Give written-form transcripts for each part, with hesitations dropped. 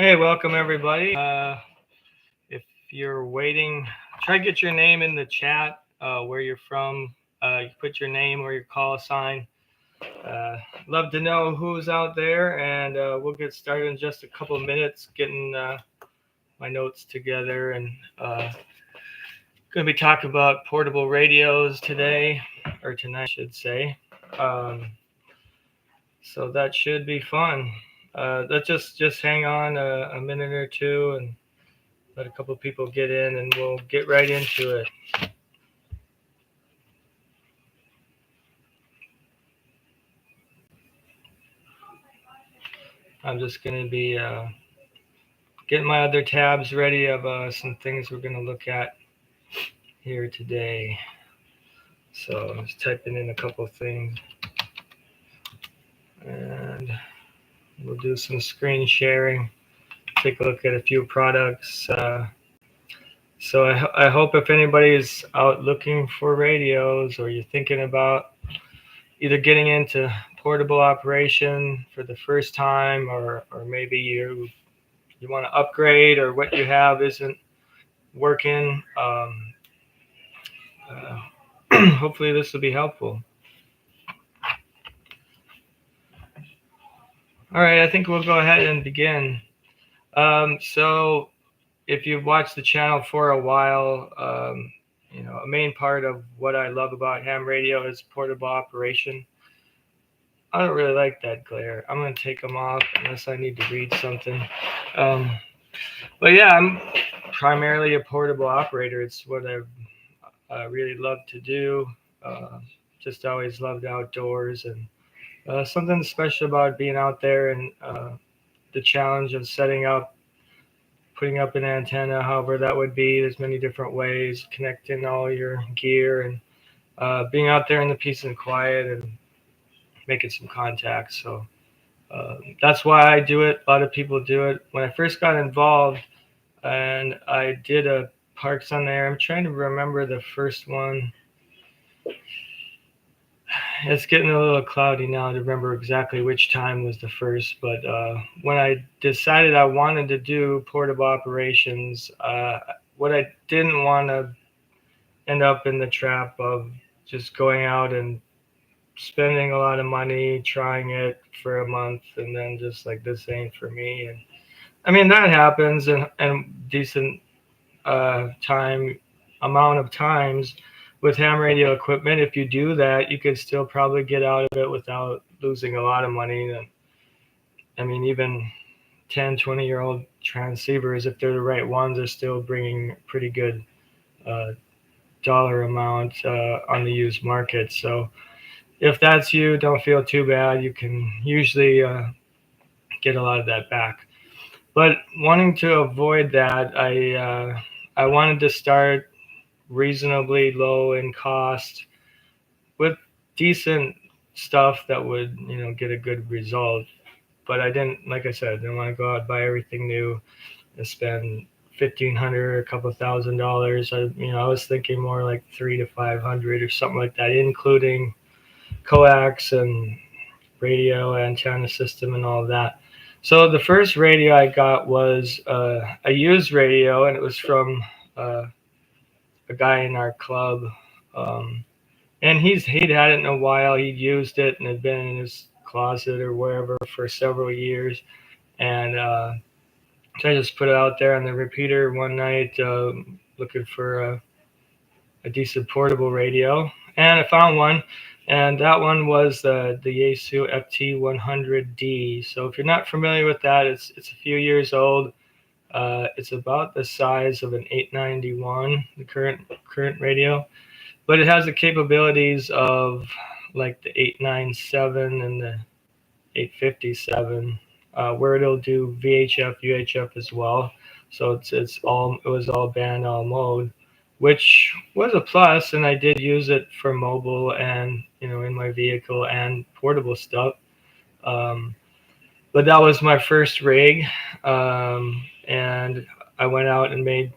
Hey, welcome everybody. If you're waiting, try to get your name in the chat, where you're from. You put your name or your call sign. Love to know who's out there, and we'll get started in just a couple of minutes getting my notes together. And going to be talking about portable radios today, or tonight, I should say. So that should be fun. Let's just hang on a minute or two and let a couple of people get in, and we'll get right into it. I'm just going to be getting my other tabs ready of some things we're going to look at here today. So I'm just typing in a couple of things, and we'll do some screen sharing, take a look at a few products. So I hope if anybody is out looking for radios, or you're thinking about either getting into portable operation for the first time, or maybe you want to upgrade, or what you have isn't working, hopefully this will be helpful. All right, I think we'll go ahead and begin. So if you've watched the channel for a while, a main part of what I love about ham radio is portable operation. I don't really like that glare. I'm going to take them off unless I need to read something. But yeah, I'm primarily a portable operator. It's what I really love to do. Just always loved outdoors, and something special about being out there, and the challenge of setting up, putting up an antenna, however that would be. There's many different ways, connecting all your gear, and being out there in the peace and quiet and making some contacts. So that's why I do it. A lot of people do it. When I first got involved, and I did a Parks on the Air. I'm trying to remember the first one. It's getting a little cloudy now to remember exactly which time was the first, but when I decided I wanted to do portable operations, what I didn't want to end up in the trap of just going out and spending a lot of money trying it for a month and then just like, this ain't for me. And I mean, that happens, and decent amount of times with ham radio equipment. If you do that, you could still probably get out of it without losing a lot of money. And I mean, even 10, 20-year-old transceivers, if they're the right ones, are still bringing pretty good dollar amount on the used market. So if that's you, don't feel too bad. You can usually get a lot of that back. But wanting to avoid that, I wanted to start reasonably low in cost with decent stuff that would, get a good result. But I didn't, like I said, I didn't want to go out and buy everything new and spend $1,500, a couple $1,000. I was thinking more like $300 to $500 or something like that, including coax and radio, antenna system, and all of that. So the first radio I got was a used radio, and it was from a guy in our club, and he'd had it in a while. He'd used it and had been in his closet or wherever for several years, and so I just put it out there on the repeater one night, looking for a decent portable radio, and I found one. And that one was the Yaesu FT100D. So if you're not familiar with that, it's a few years old. It's about the size of an 891, the current radio, but it has the capabilities of like the 897 and the 857, where it'll do VHF, UHF as well. So it was all band, all mode, which was a plus, and I did use it for mobile and in my vehicle and portable stuff. But that was my first rig, and I went out and made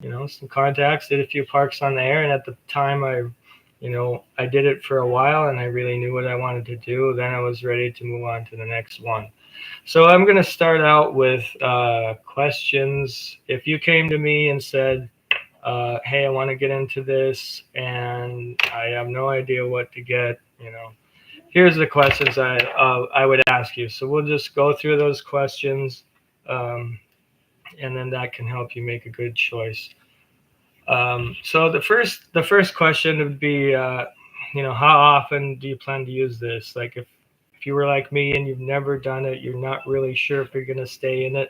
some contacts, did a few parks on the air, and at the time I did it for a while, and I really knew what I wanted to do. Then I was ready to move on to the next one. So I'm going to start out with questions. If you came to me and said, "Hey, I want to get into this, and I have no idea what to get," here's the questions I would ask you. So we'll just go through those questions, um, and then that can help you make a good choice. So the first question would be, how often do you plan to use this? Like if you were like me and you've never done it, you're not really sure if you're going to stay in it.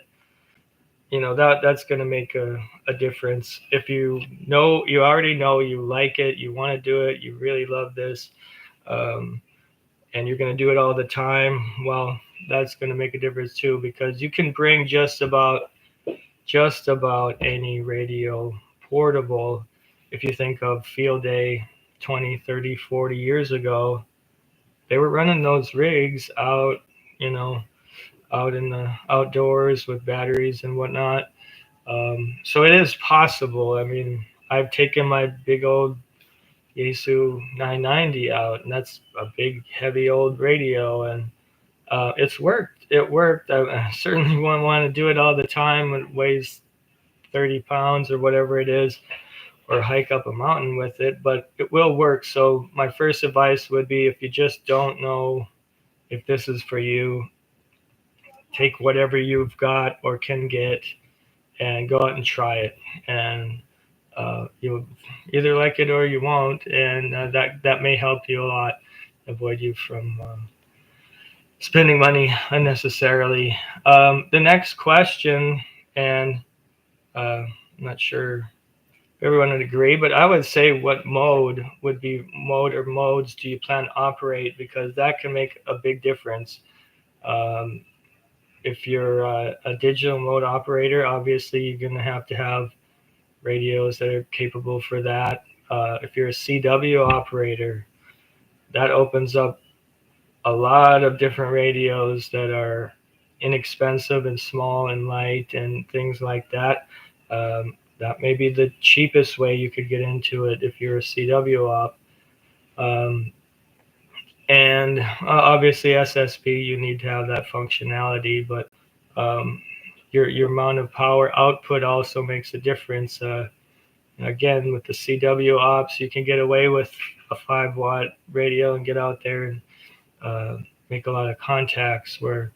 That's going to make a difference. If you already know you like it, you want to do it, you really love this, um, and you're going to do it all the time, well, that's going to make a difference too, because you can bring just about any radio portable. If you think of field day 20, 30, 40 years ago, they were running those rigs out, you know, out in the outdoors with batteries and whatnot. So it is possible. I mean, I've taken my big old Yaesu 990 out, and that's a big, heavy old radio, and it's worked. It worked. I certainly wouldn't want to do it all the time. It weighs 30 pounds or whatever it is, or hike up a mountain with it, but it will work. So my first advice would be, if you just don't know if this is for you, take whatever you've got or can get and go out and try it. And you'll either like it or you won't, and that may help you a lot, avoid you from spending money unnecessarily. The next question, and I'm not sure everyone would agree, but I would say, what mode or modes do you plan to operate? Because that can make a big difference. Um, if you're a digital mode operator, obviously you're going to have radios that are capable for that. If you're a CW operator, that opens up a lot of different radios that are inexpensive and small and light and things like that. That may be the cheapest way you could get into it if you're a CW op. Um, and obviously SSP, you need to have that functionality, but your amount of power output also makes a difference. Again, with the CW ops, you can get away with a 5-watt radio and get out there and make a lot of contacts, where,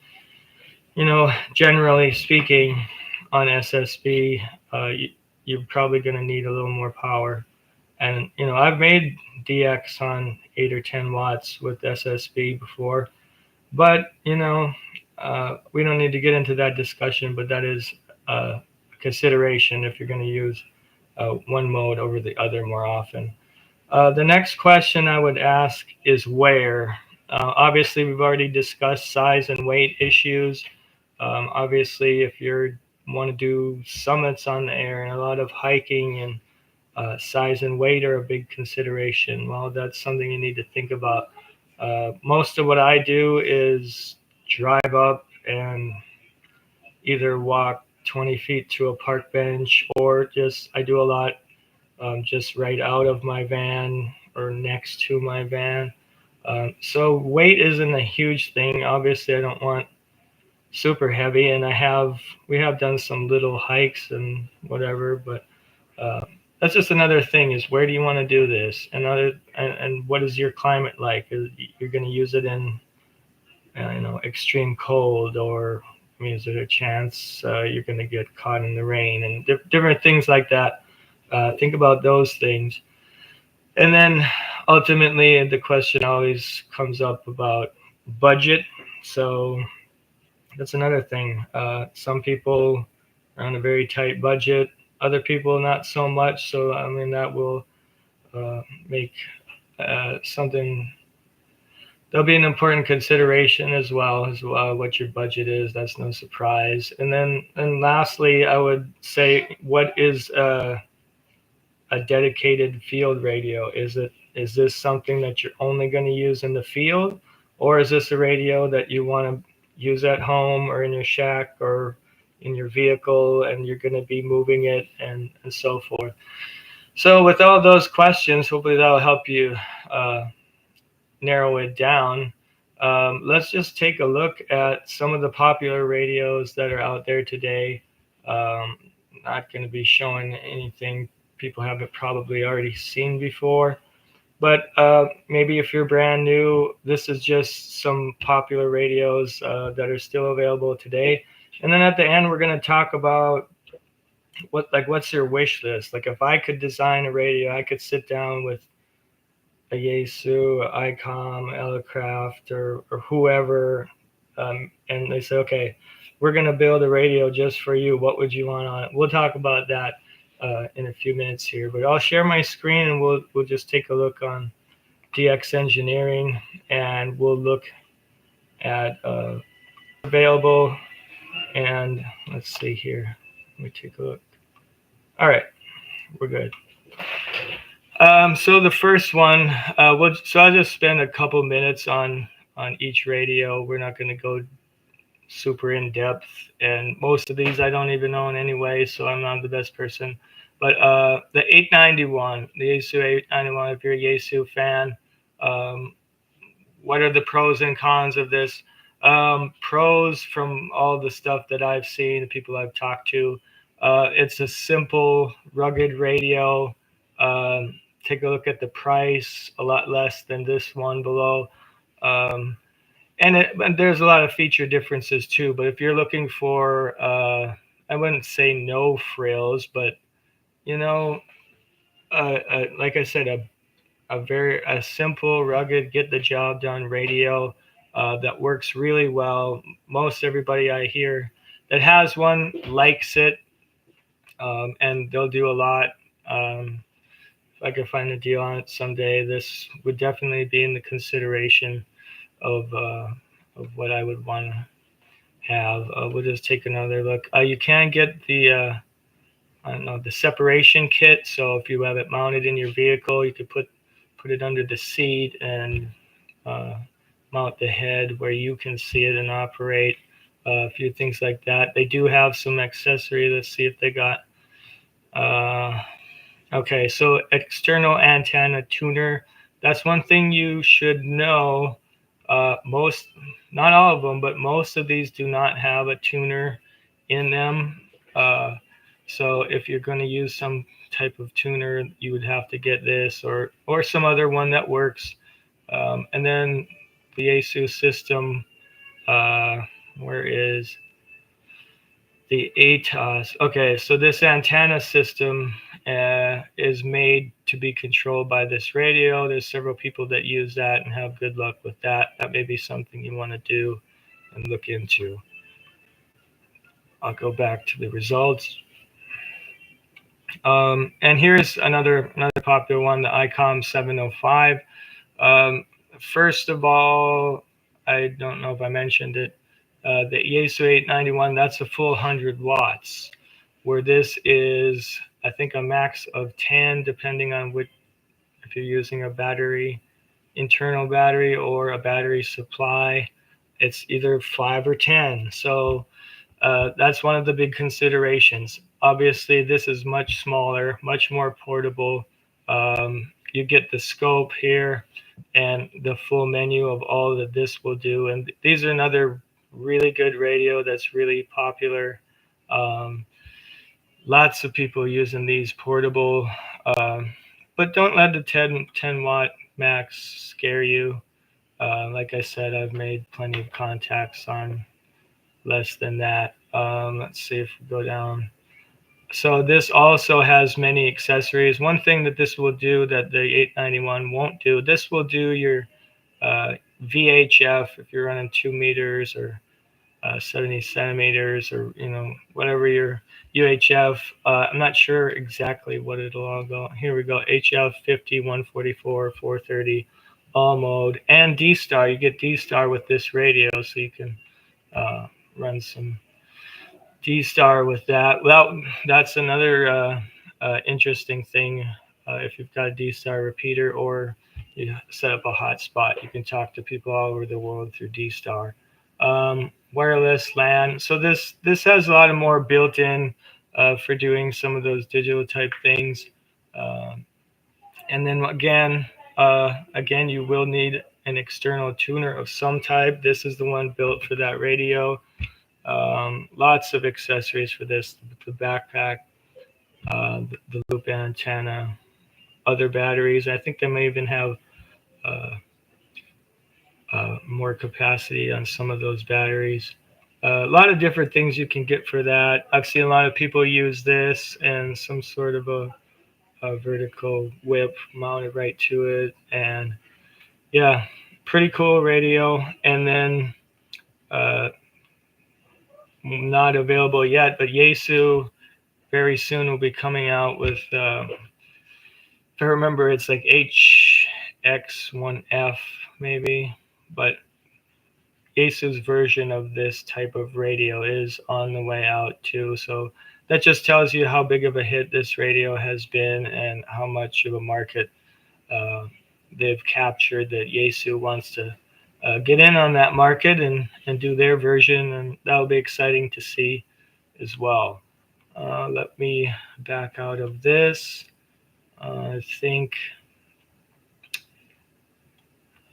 generally speaking, on SSB, you're probably going to need a little more power. And, I've made DX on 8 or 10 watts with SSB before, but, we don't need to get into that discussion, but that is a consideration if you're going to use one mode over the other more often. The next question I would ask is where. Obviously, we've already discussed size and weight issues. Obviously, if you want to do summits on the air and a lot of hiking, and size and weight are a big consideration, well, that's something you need to think about. Most of what I do is drive up and either walk 20 feet to a park bench, or I do a lot just right out of my van or next to my van. So weight isn't a huge thing. Obviously, I don't want super heavy, and we have done some little hikes and whatever, but that's just another thing, is where do you want to do this, and what is your climate like? You're going to use it in extreme cold, or is there a chance you're going to get caught in the rain, and different things like that. Think about those things. And then ultimately, the question always comes up about budget. So that's another thing. Some people are on a very tight budget, other people not so much. So, that will make something, there'll be an important consideration as well as what your budget is. That's no surprise. And lastly, I would say, what is a dedicated field radio? Is this something that you're only going to use in the field, or is this a radio that you want to use at home or in your shack or in your vehicle, and you're going to be moving it, and so forth? So with all those questions, hopefully that'll help you narrow it down. Let's just take a look at some of the popular radios that are out there today. Not going to be showing anything people haven't probably already seen before. But maybe if you're brand new, this is just some popular radios that are still available today. And then at the end, we're going to talk about what's your wish list. Like if I could design a radio, I could sit down with a Yaesu, ICOM, Elecraft, or whoever, and they say, okay, we're going to build a radio just for you. What would you want on it? We'll talk about that in a few minutes here. But I'll share my screen and we'll just take a look on DX Engineering, and we'll look at available. And let's see here. Let me take a look. All right, we're good. So the first one, so I'll just spend a couple minutes on each radio. We're not going to go super in depth, and most of these I don't even own anyway, so I'm not the best person. But the 891, the Yaesu 891, if you're a Yaesu fan, what are the pros and cons of this? Pros from all the stuff that I've seen, the people I've talked to, it's a simple, rugged radio. Take a look at the price, a lot less than this one below. And there's a lot of feature differences too. But if you're looking for, I wouldn't say no frills, but you know, like I said, a simple, rugged, get the job done radio that works really well. Most everybody I hear that has one likes it, and they'll do a lot. If I could find a deal on it someday, this would definitely be in the consideration of what I would want to have. We'll just take another look. You can get the I don't know, the separation kit. So if you have it mounted in your vehicle, you could put it under the seat and mount the head where you can see it and operate. A few things like that. They do have some accessory. Let's see if they got. Okay, so external antenna tuner. That's one thing you should know. Not all of them, but most of these do not have a tuner in them. So if you're going to use some type of tuner, you would have to get this or some other one that works. And then the Yaesu system, where is the ATOS? Okay, so this antenna system is made to be controlled by this radio. There's several people that use that and have good luck with that. That may be something you want to do and look into. I'll go back to the results. And here's another popular one, the ICOM 705. First of all, I don't know if I mentioned it, the Yaesu 891, that's a full 100 watts, where this is, I think, a max of 10, depending on if you're using a battery, internal battery, or a battery supply. It's either 5 or 10. So that's one of the big considerations. Obviously, this is much smaller, much more portable. You get the scope here and the full menu of all that this will do. And these are another really good radio that's really popular. Lots of people using these portable, but don't let the 10 watt max scare you. Like I said, I've made plenty of contacts on less than that. Let's see if we go down. So this also has many accessories. One thing that this will do that the 891 won't do, this will do your VHF if you're running 2 meters or 70 centimeters or whatever your UHF. I'm not sure exactly what it'll all go. Here we go. HF 50, 144, 430, all mode, and D-Star. You get D-Star with this radio, so you can run some D-Star with that. Well, that's another interesting thing. If you've got a D-Star repeater or you set up a hotspot, you can talk to people all over the world through D-Star. Wireless LAN. So this has a lot of more built-in for doing some of those digital type things. And then again, you will need an external tuner of some type. This is the one built for that radio. Lots of accessories for this, the backpack, the loop antenna, other batteries. I think they may even have more capacity on some of those batteries. A lot of different things you can get for that. I've seen a lot of people use this and some sort of a vertical whip mounted right to it. And yeah, pretty cool radio. And then not available yet, but Yaesu very soon will be coming out with, if I remember, it's like HX1F maybe, but Yaesu's version of this type of radio is on the way out too. So that just tells you how big of a hit this radio has been and how much of a market they've captured, that Yaesu wants to get in on that market and do their version, and that'll be exciting to see as well. Let me back out of this. I think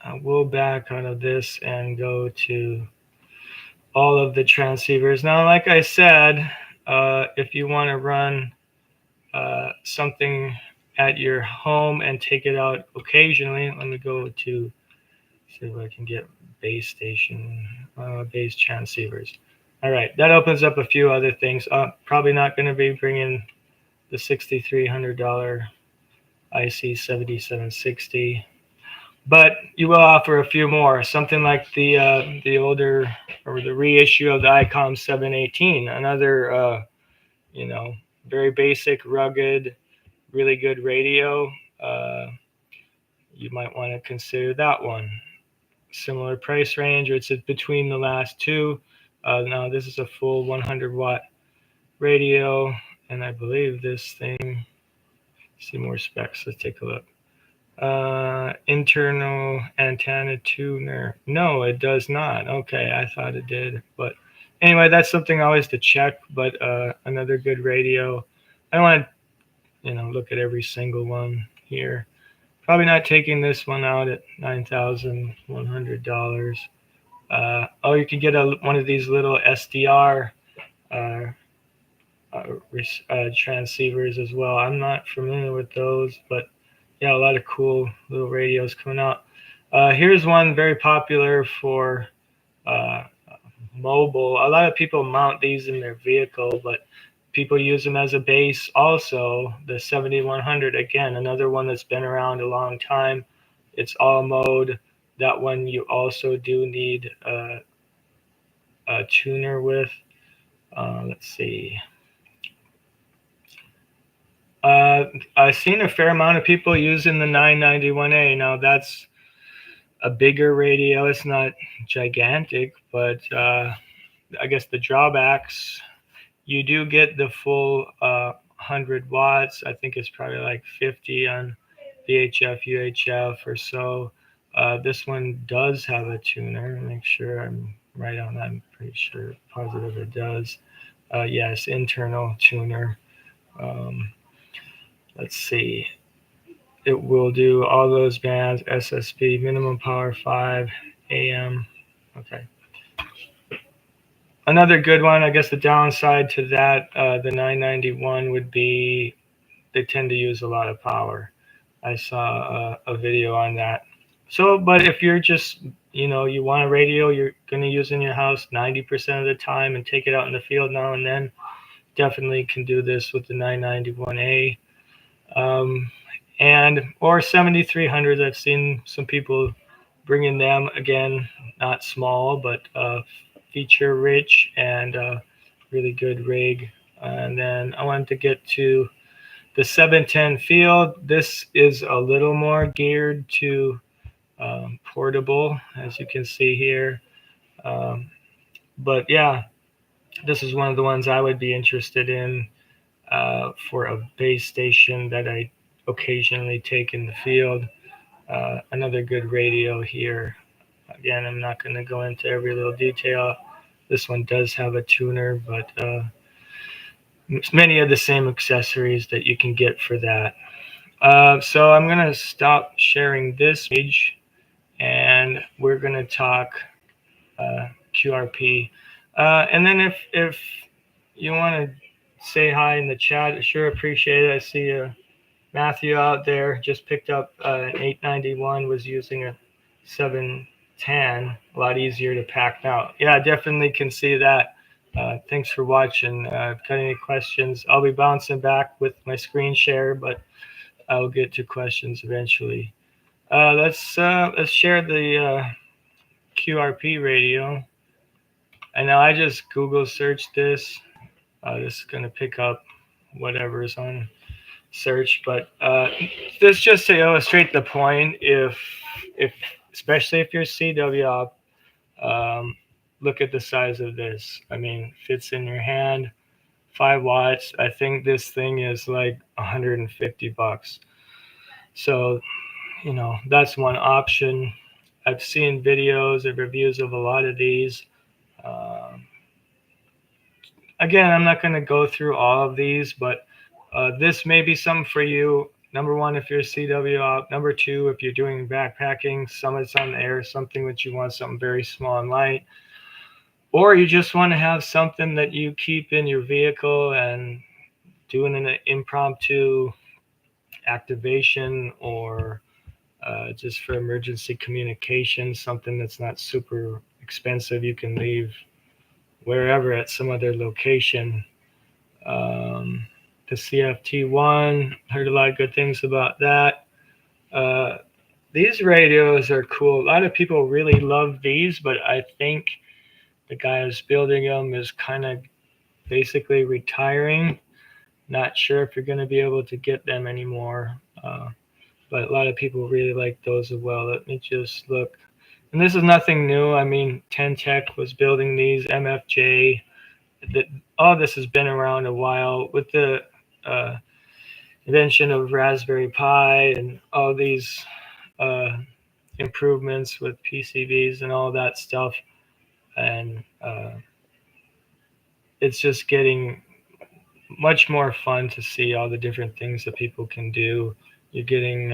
I will back out of this and go to all of the transceivers. Now, like I said, if you want to run something at your home and take it out occasionally, let me go to see if I can get base station, base transceivers. All right, that opens up a few other things. Probably not going to be bringing the $6,300 IC7760, but you will offer a few more. Something like the older, or the reissue of the ICOM 718, another very basic, rugged, really good radio. You might want to consider that one. Similar price range, or it's between the last two. Now this is a full 100 watt radio, and I believe this thing, see more specs, let's take a look. Internal antenna tuner. No, it does not. Okay, I thought it did, but anyway, that's something always to check. But another good radio. I don't want to look at every single one here. Probably not taking this one out at $9,100. Oh, you can get one of these little SDR transceivers as well. I'm not familiar with those, but yeah, a lot of cool little radios coming out. Here's one very popular for mobile. A lot of people mount these in their vehicle, but people use them as a base also. The 7100, again, another one that's been around a long time. It's all mode. That one you also do need a tuner with. Let's see. I've seen a fair amount of people using the 991A. Now that's a bigger radio. It's not gigantic, but I guess the drawbacks, you do get the full 100 watts. I think it's probably like 50 on VHF, UHF or so. This one does have a tuner. Make sure I'm right on that. I'm pretty sure, positive it does. Yes, internal tuner. Let's see. It will do all those bands, SSB, minimum power 5, AM. Okay. Another good one, I guess the downside to that, the 991 would be they tend to use a lot of power. I saw a video on that. So, but if you're just, you want a radio you're going to use in your house 90% of the time and take it out in the field now and then, definitely can do this with the 991A. Or 7300s. I've seen some people bringing them, again, not small, but feature rich and really good rig. And then I wanted to get to the 710 field. This is a little more geared to portable, as you can see here. But yeah, this is one of the ones I would be interested in for a base station that I occasionally take in the field. Another good radio here. Again, I'm not going to go into every little detail. This one does have a tuner, but many of the same accessories that you can get for that. So I'm going to stop sharing this page and and we're going to talk QRP. And then if you want to say hi in the chat, I sure appreciate it. I see Matthew out there just picked up an 891, was using a 710, a lot easier to pack now. Yeah, definitely can see that. Thanks for watching. If you've got any questions, I'll be bouncing back with my screen share, but I'll get to questions eventually. Let's share the QRP radio. And now I just Google searched this. This is going to pick up whatever is on search, but this just to illustrate the point. If especially if you're CW op, look at the size of this. I mean, fits in your hand, 5 watts. I think this thing is like $150. So, you know, that's one option. I've seen videos and reviews of a lot of these. Again, I'm not going to go through all of these, but this may be something for you. Number one, if you're a CW op. Number two, if you're doing backpacking, summits on the air, something that you want, something very small and light. Or you just want to have something that you keep in your vehicle and doing an impromptu activation, or just for emergency communication, something that's not super expensive. You can leave wherever at some other location. The CFT1, heard a lot of good things about that. These radios are cool. A lot of people really love these, but I think the guy who's building them is kind of basically retiring. Not sure if you're going to be able to get them anymore, but a lot of people really like those as well. Let me just look. And this is nothing new. I mean, 10 Tech was building these, MFJ. All this has been around a while. With the invention of Raspberry Pi and all these improvements with PCBs and all that stuff, and it's just getting much more fun to see all the different things that people can do. You're getting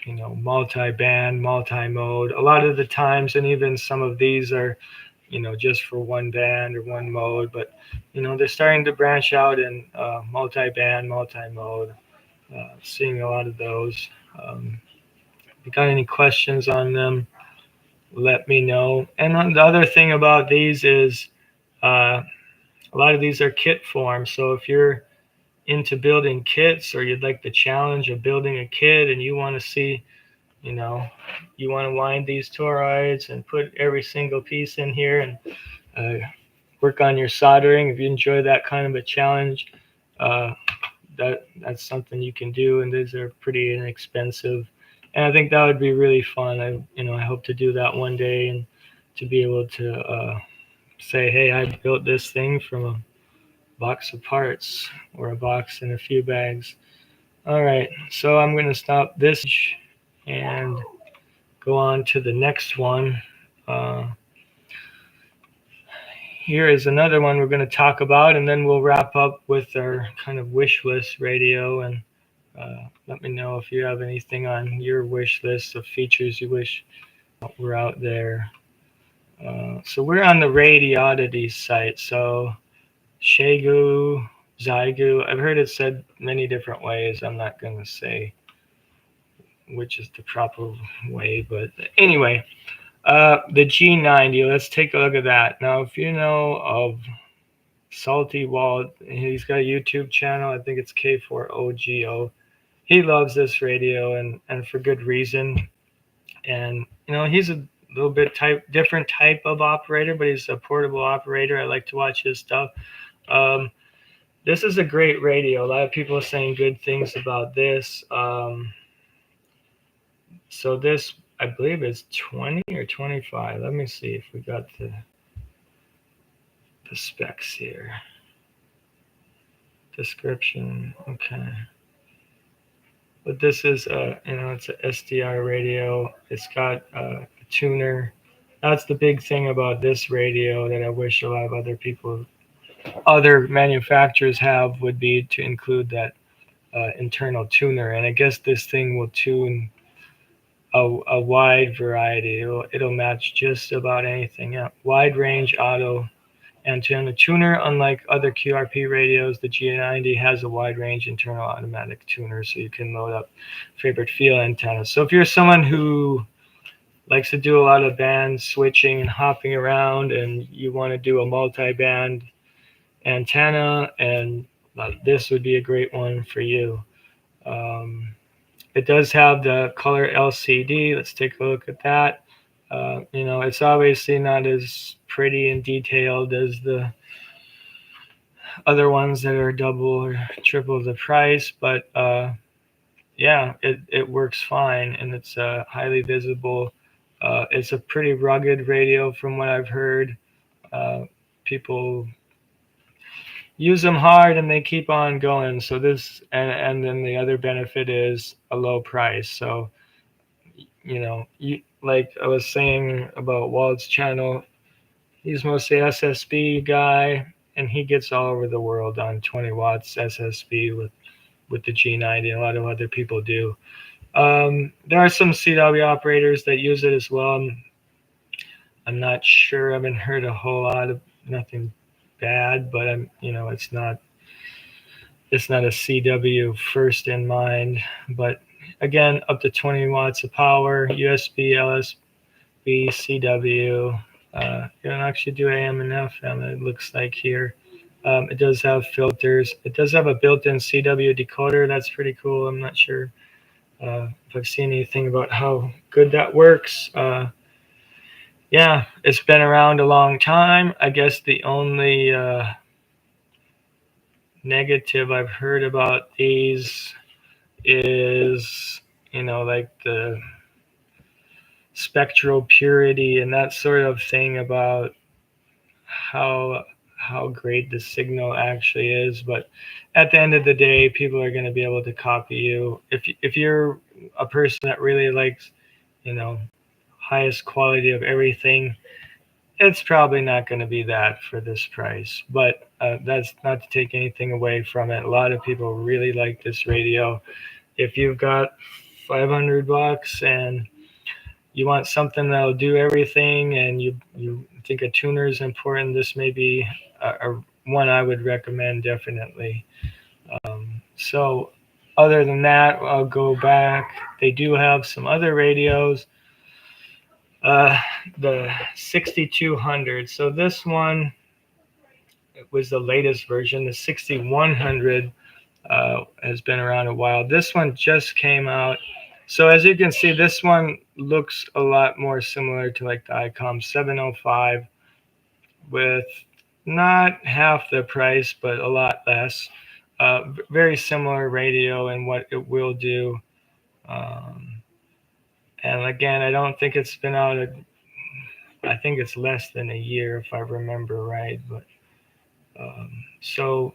you know, multi-band, multi-mode a lot of the times, and even some of these are, you know, just for one band or one mode, but you know, they're starting to branch out in multi-band, multi-mode. Seeing a lot of those. If you got any questions on them, let me know. And the other thing about these is a lot of these are kit form. So if you're into building kits, or you'd like the challenge of building a kit, and you want to see, you know, you want to wind these toroids and put every single piece in here and work on your soldering. If you enjoy that kind of a challenge, that's something you can do, and these are pretty inexpensive. And I think that would be really fun. I hope to do that one day, and to be able to say, hey, I built this thing from a box of parts, or a box and a few bags. All right, so I'm going to stop this and go on to the next one. Here is another one we're going to talk about, and then we'll wrap up with our kind of wish list radio. And let me know if you have anything on your wish list of features you wish were out there. So we're on the Radiodity site. So Shegu, Zygu, I've heard it said many different ways. I'm not going to say which is the proper way, but anyway, the G90, let's take a look at that. Now, if you know of Salty Walt, he's got a YouTube channel. I think it's K4OGO. He loves this radio, and for good reason. And you know, he's a little bit different type of operator, but he's a portable operator. I like to watch his stuff. This is a great radio. A lot of people are saying good things about this. So this, I believe, is 20 or 25. Let me see if we got the specs here. Description, okay. But this is it's a SDR radio. It's got a tuner. That's the big thing about this radio that I wish a lot of other manufacturers have, would be to include that internal tuner. And I guess this thing will tune a wide variety. It'll match just about anything. Yeah. Wide range auto antenna tuner. Unlike other QRP radios, the G90 has a wide range internal automatic tuner, so you can load up favorite field antennas. So if you're someone who likes to do a lot of band switching and hopping around, and you want to do a multi-band antenna, and this would be a great one for you. Um, it does have the color LCD. Let's take a look at that. It's obviously not as pretty and detailed as the other ones that are double or triple the price, but yeah, it works fine, and it's highly visible. It's a pretty rugged radio from what I've heard. People use them hard and they keep on going. So this, and then the other benefit is a low price. So, like I was saying about Wald's channel, he's mostly SSB guy, and he gets all over the world on 20 watts SSB with the G90. A lot of other people do. There are some CW operators that use it as well. I'm not sure. I haven't heard a whole lot of nothing bad, but it's not a CW first in mind. But again, up to 20 watts of power, USB, LSB, CW. You can actually do AM and FM. It looks like here. It does have filters. It does have a built-in CW decoder. That's pretty cool. I'm not sure if I've seen anything about how good that works. Yeah, it's been around a long time. I guess the only negative I've heard about these is, like the spectral purity and that sort of thing about how great the signal actually is. But at the end of the day, people are going to be able to copy you. If you're a person that really likes, highest quality of everything, it's probably not going to be that for this price. But that's not to take anything away from it. A lot of people really like this radio. If you've got $500 and you want something that'll do everything, and you think a tuner is important, this may be a one I would recommend definitely. So other than that, I'll go back. They do have some other radios. The 6200. So this one was the latest version. The 6100 has been around a while. This one just came out. So as you can see, this one looks a lot more similar to like the ICOM 705 with not half the price, but a lot less. Very similar radio and what it will do. And again, I don't think it's been out. I think it's less than a year, if I remember right. But so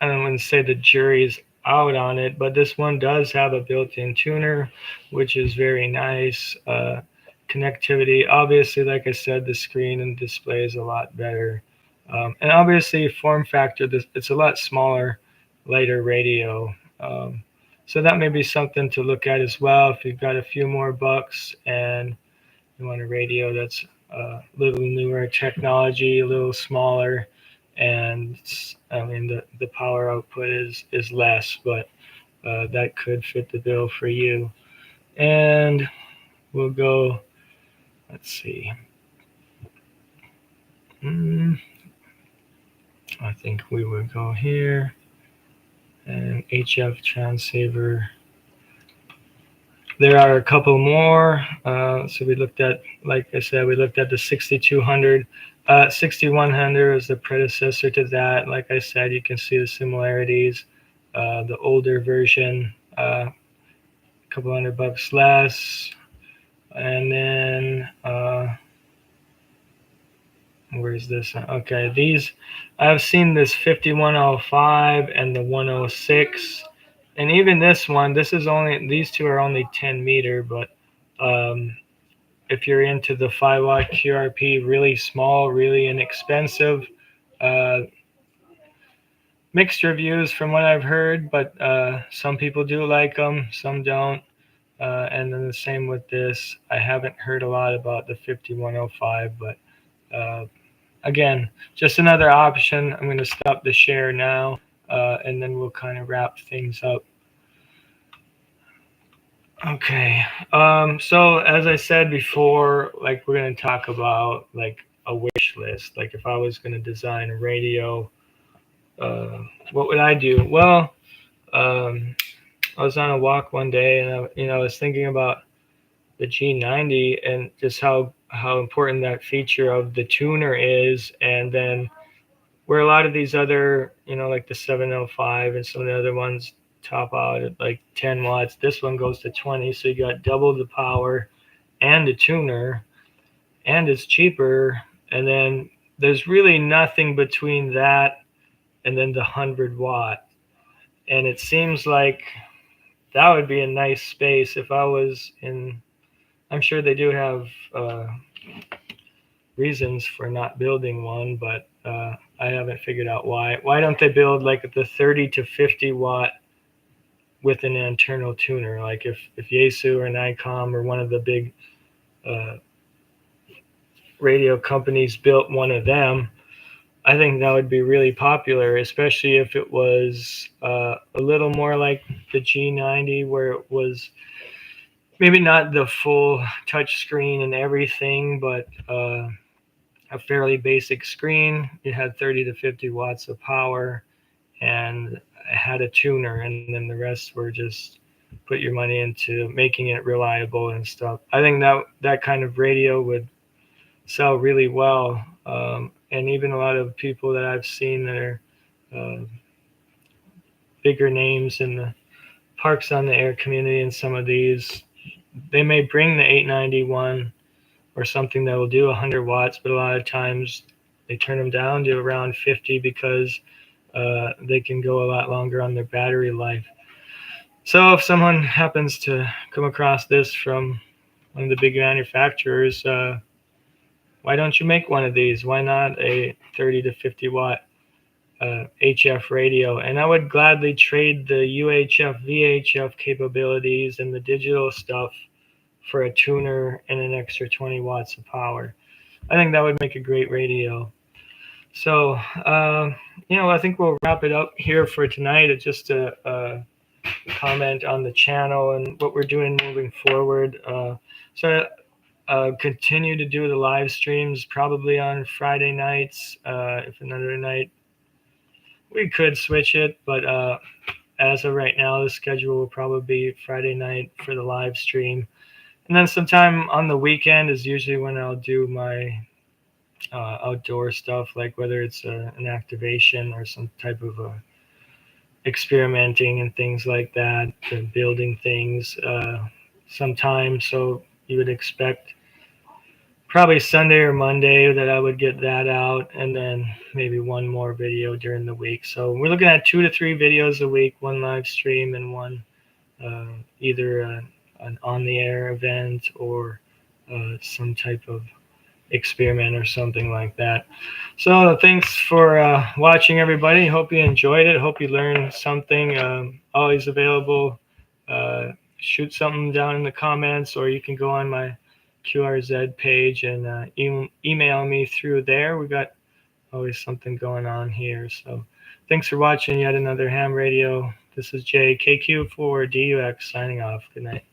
I don't want to say the jury's out on it, but this one does have a built-in tuner, which is very nice. Connectivity, obviously, like I said, the screen and display is a lot better. And obviously, form factor, it's a lot smaller, lighter radio. So that may be something to look at as well if you've got a few more bucks and you want a radio that's a little newer technology, a little smaller, and I mean the power output is less, but that could fit the bill for you. And we'll go, let's see. I think we would go here. And HF transceiver. There are a couple more. So we looked at, like I said, we looked at the 6200. 6100 is the predecessor to that. Like I said, you can see the similarities. The older version, a couple $100 less. And then, where's this? Okay, these, I've seen this 5105 and the 106. And even this one, these two are only 10 meter, but if you're into the 5 watt QRP, really small, really inexpensive, mixed reviews from what I've heard, but some people do like them, some don't. And then the same with this. I haven't heard a lot about the 5105, but again, just another option. I'm going to stop the share now, and then we'll kind of wrap things up. Okay. So as I said before, like we're going to talk about like a wish list. Like if I was going to design a radio, what would I do? Well, I was on a walk one day, and I was thinking about the G90 and just how important that feature of the tuner is, and then where a lot of these other, like the 705 and some of the other ones top out at like 10 watts. This one goes to 20, so you got double the power and a tuner, and it's cheaper. And then there's really nothing between that and then the 100 watt. And it seems like that would be a nice space if I was in. I'm sure they do have reasons for not building one, but I haven't figured out why. Why don't they build like the 30 to 50 watt with an internal tuner? Like if Yaesu or Nikon or one of the big radio companies built one of them, I think that would be really popular, especially if it was a little more like the G90, where it was maybe not the full touch screen and everything, but a fairly basic screen. It had 30 to 50 watts of power and it had a tuner, and then the rest were just put your money into making it reliable and stuff. I think that kind of radio would sell really well. And even a lot of people that I've seen that are bigger names in the Parks on the Air community and some of these, they may bring the 891 or something that will do 100 watts, but a lot of times they turn them down to around 50 because they can go a lot longer on their battery life. So if someone happens to come across this from one of the big manufacturers, why don't you make one of these? Why not a 30 to 50 watt HF radio? And I would gladly trade the UHF, VHF capabilities and the digital stuff for a tuner and an extra 20 watts of power. I think that would make a great radio. So, I think we'll wrap it up here for tonight. It's just a comment on the channel and what we're doing moving forward. Continue to do the live streams probably on Friday nights. If another night we could switch it, but as of right now, the schedule will probably be Friday night for the live stream. And then sometime on the weekend is usually when I'll do my outdoor stuff, like whether it's an activation or some type of experimenting and things like that, building things sometime. So you would expect probably Sunday or Monday that I would get that out, and then maybe one more video during the week. So we're looking at 2 to 3 videos a week, one live stream and one either an on-the-air event or some type of experiment or something like that. So thanks for watching, everybody. Hope you enjoyed it. Hope you learned something. Always available. Shoot something down in the comments, or you can go on my QRZ page and email me through there. We got always something going on here. So thanks for watching yet another ham radio. This is Jay, KQ4DUX, signing off. Good night.